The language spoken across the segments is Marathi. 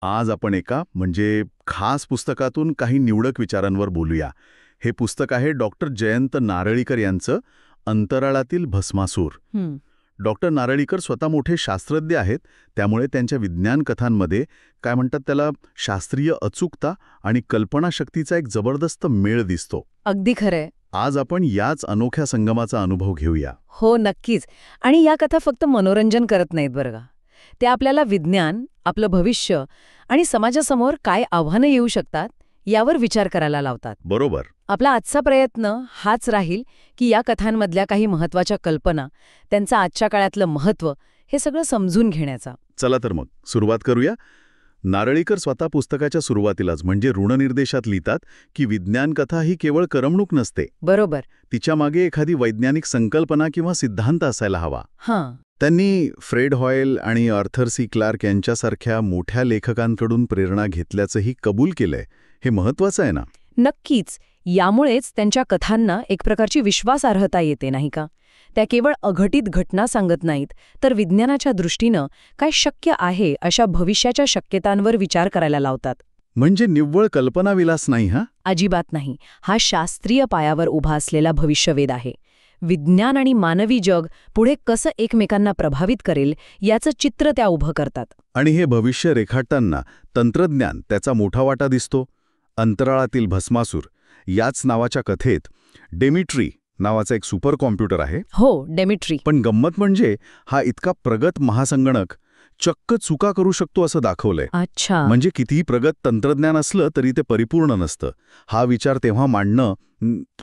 आज आपण एका खास पुस्तकातून काही निवडक विचारांवर बोलूया. हे पुस्तक आहे डॉक्टर जयंत नारळीकर यांचं अंतराळातील भस्मासूर. डॉक्टर नारळीकर स्वतः मोठे शास्त्रज्ञ आहेत, त्यामुळे त्यांच्या विज्ञान कथांमध्ये काय म्हणतात त्याला शास्त्रीय अचूकता आणि कल्पनाशक्तीचा एक जबरदस्त मेळ दिसतो. अगदी खरंय. आज आपण याच अनोख्या संगमाचा अनुभव घेऊया. हो, नक्कीच. आणि या कथा फक्त मनोरंजन करत नाहीत बरं का. ते आपल्याला विज्ञान, आपलं भविष्य आणि समाजासमोर काय आव्हानं येऊ शकतात यावर विचार करायला लावतात. बरोबर. आपला आजचा प्रयत्न हाच राहील की या कथांमधल्या काही महत्त्वाच्या कल्पना, त्यांचं आजच्या काळातलं महत्त्व हे सगळं समजून घेण्याचा. चला तर मग सुरुवात करूया. नारळीकर स्वतः पुस्तकाच्या सुरुवातीलाच ऋणनिर्देशात लिहितात की विज्ञान कथा ही केवळ करमणूक नसते. बरोबर. तिच्यामागे एखादी वैज्ञानिक संकल्पना किंवा सिद्धांत असायला हवा. त्यांनी फ्रेड हॉयल आणि आर्थर सी क्लार्क यांच्यासारख्या मोठ्या लेखकांकडून प्रेरणा घेतल्याचंही कबूल केलंय. हे महत्वाचं आहे ना? नक्कीच. यामुळेच त्यांच्या कथांना एक प्रकारची विश्वासार्हता येते, नाही का? त्या केवळ अघटित घटना सांगत नाहीत, तर विज्ञानाच्या दृष्टीनं काय शक्य आहे अशा भविष्याच्या शक्यतांवर विचार करायला लावतात. म्हणजे निव्वळ कल्पनाविलास नाही. अजिबात नाही. हा शास्त्रीय पायावर उभा असलेला भविष्यवेध आहे. विज्ञान आणि मानवी जग पुढे कसं एकमेकांना प्रभावित करेल याचं चित्र त्या उभं करतात. आणि हे भविष्य रेखाटताना तंत्रज्ञान त्याचा मोठा वाटा दिसतो. अंतराळातील भस्मासूर याच नावाच्या कथेत डेमिट्री नावाचा एक सुपर कॉम्प्युटर आहे. हो, डेमिट्री. पण गंमत म्हणजे हा इतका प्रगत महासंगणक चक्क चुका करू शकतो असं दाखवलंय. अच्छा. म्हणजे कितीही प्रगत तंत्रज्ञान असलं तरी ते परिपूर्ण नसतं. हा विचार तेव्हा मांडणं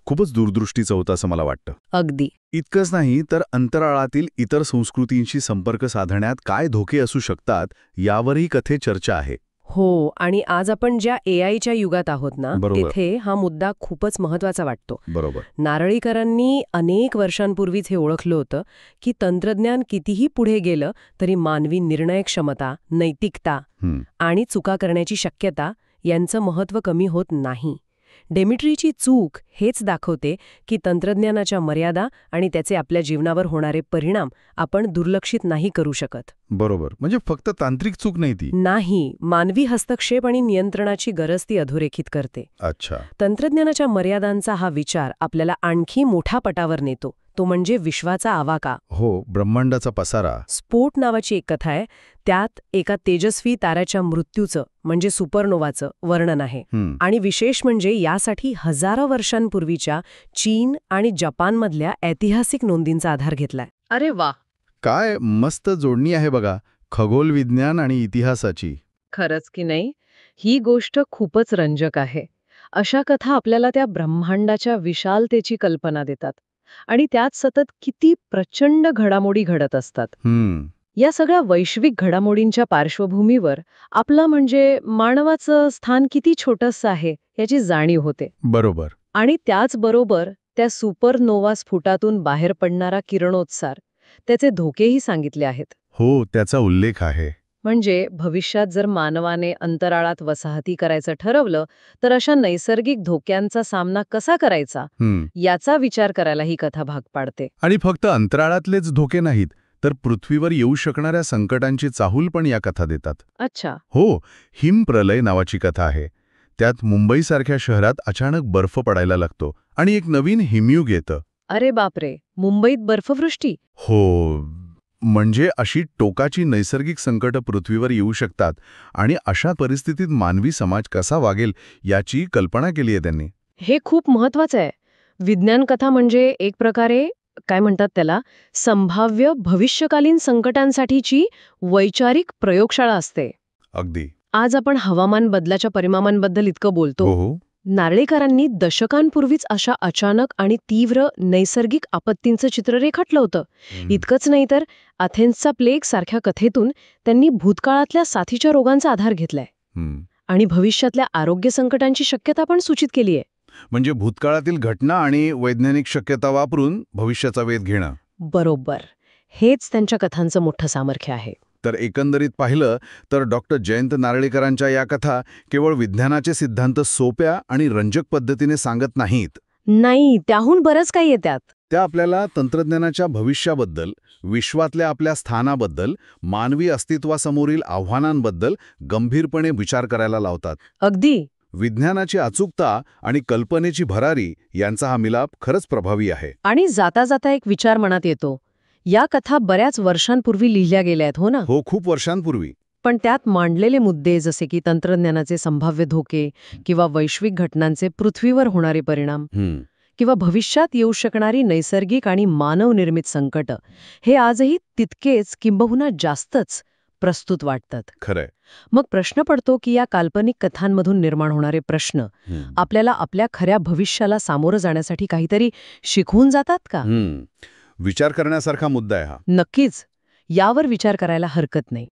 खूपच दूरदृष्टीचं होतं असं मला वाटतं. अगदी. इतकंच नाही तर अंतराळातील इतर संस्कृतींशी संपर्क साधण्यात काय धोके असू शकतात यावरही कथेत चर्चा आहे. हो, आणि आज आपण ज्या AIच्या युगात आहोत ना, तिथे हा मुद्दा खूपच महत्वाचा वाटतो. बरोबर. नारळीकरांनी अनेक वर्षांपूर्वीच हे ओळखलं होतं की तंत्रज्ञान कितीही पुढे गेलं तरी मानवी निर्णय क्षमता, नैतिकता आणि चुका करण्याची शक्यता यांचं महत्त्व कमी होत नाही. डेमिट्रीची चूक हेच दाखवते की तंत्रज्ञानाच्या मर्यादा आणि त्याचे आपल्या जीवनावर होणारे परिणाम आपण दुर्लक्षित नाही करू शकत. बरोबर. म्हणजे फक्त तांत्रिक चूक नाही ती. नाही, मानवी हस्तक्षेप आणि नियंत्रणाची गरज ती अधोरेखित करते. अच्छा. तंत्रज्ञानाच्या मर्यादांचा हा विचार आपल्याला आणखी मोठ्या पटावर नेतो. तो म्हणजे विश्वाचा आवाका. हो, ब्रह्मांडाचा पसारा. स्फोट नावाची एक कथा आहे. त्यात एका तेजस्वी ताऱ्याच्या मृत्यूचं म्हणजे सुपरनोवाचं वर्णन आहे. आणि विशेष म्हणजे यासाठी हजारो वर्षांपूर्वीच्या चीन आणि जपानमधल्या ऐतिहासिक नोंदींचा आधार घेतलाय. अरे वा, काय मस्त जोडणी आहे बघा, खगोल विज्ञान आणि इतिहासाची. खरंच की नाही? ही गोष्ट खूपच रंजक आहे. अशा कथा आपल्याला त्या ब्रह्मांडाच्या विशालतेची कल्पना देतात आणि त्यात सतत किती प्रचंड घडामोडी घडत असतात. या सगळ्या वैश्विक घडामोडींच्या पार्श्वभूमीवर आपलं म्हणजे मानवाचं स्थान किती छोटंसं आहे याची जाणीव होते. बरोबर. आणि त्याचबरोबर त्या सुपरनोवा स्फोटातून बाहेर पडणारा किरणोत्सार, त्याचे धोकेही सांगितले आहेत. हो, त्याचा उल्लेख आहे. म्हणजे भविष्यात जर मानवाने अंतराळात वसाहती करायचं ठरवलं तर अशा नैसर्गिक धोक्यांचा सामना कसा करायचा याचा विचार करायला ही कथा भाग पाडते. आणि फक्त अंतराळातलेच धोके नाहीत, तर पृथ्वीवर येऊ शकणाऱ्या संकटांची चाहूल पण या कथा देतात. अच्छा. हो, हिमप्रलय नावाची कथा आहे. त्यात मुंबईसारख्या शहरात अचानक बर्फ पडायला लागतो आणि एक नवीन हिमयुग येतं. अरे बापरे, मुंबईत बर्फवृष्टी? हो, म्हणजे अशी टोकाची नैसर्गिक संकटं पृथ्वीवर येऊ शकतात आणि अशा परिस्थितीत मानवी समाज कसा वागेल याची कल्पना केली आहे त्यांनी. हे खूप महत्वाचं आहे. विज्ञान कथा म्हणजे एक प्रकारे काय म्हणतात त्याला, संभाव्य भविष्यकालीन संकटांसाठीची वैचारिक प्रयोगशाळा असते. अगदी. आज आपण हवामान बदलाच्या परिणामांबद्दल इतकं बोलतो. हो. नारळीकरांनी दशकांपूर्वीच अशा अचानक आणि तीव्र नैसर्गिक आपत्तींचं चित्र रेखाटलं होतं. इतकंच नाही तर अथेन्सचा प्लेग सारख्या कथेतून त्यांनी भूतकाळातल्या साथीच्या रोगांचा आधार घेतलाय आणि भविष्यातल्या आरोग्य संकटांची शक्यता पण सूचित केली आहे. म्हणजे भूतकाळातील घटना आणि वैज्ञानिक शक्यता वापरून भविष्याचा वेध घेणं. बरोबर. हेच त्यांच्या कथांचं मोठं सामर्थ्य आहे. तर एकंदरीत पाहिलं तर डॉक्टर जयंत नारळीकरांच्या या कथा केवळ विज्ञानाचे सिद्धांत सोप्या आणि रंजक पद्धतीने सांगत नाहीत. नाही, त्याहून बरंच काही येतात. त्या आपल्याला तंत्रज्ञानाच्या भविष्याबद्दल, विश्वातल्या आपल्या स्थानाबद्दल, मानवी अस्तित्वासमोरील आव्हानांबद्दल गंभीरपणे विचार करायला लावतात. अगदी. विज्ञानाची अचूकता आणि कल्पनेची भरारी यांचा हा मिलाप खरंच प्रभावी आहे. आणि जाता जाता एक विचार मनात येतो. या कथा बऱ्याच वर्षांपूर्वी लिहिल्या गेल्या आहेत, हो ना? हो, खूप वर्षांपूर्वी. पण त्यात मांडलेले मुद्दे जसे की तंत्रज्ञानाचे संभाव्य धोके किंवा वैश्विक घटनांचे पृथ्वीवर होणारे परिणाम किंवा भविष्यात येऊ शकणारी नैसर्गिक आणि मानवनिर्मित संकट, हे आजही तितकेच किंबहुना जास्तच प्रस्तुत वाटतात. खरंय. मग प्रश्न पडतो की या काल्पनिक कथांमधून निर्माण होणारे प्रश्न आपल्याला आपल्या खऱ्या भविष्याला सामोरं जाण्यासाठी काहीतरी शिकवून जातात का? विचार करण्यासारखा मुद्दा आहे हा. नक्कीच. यावर विचार करायला हरकत नाही.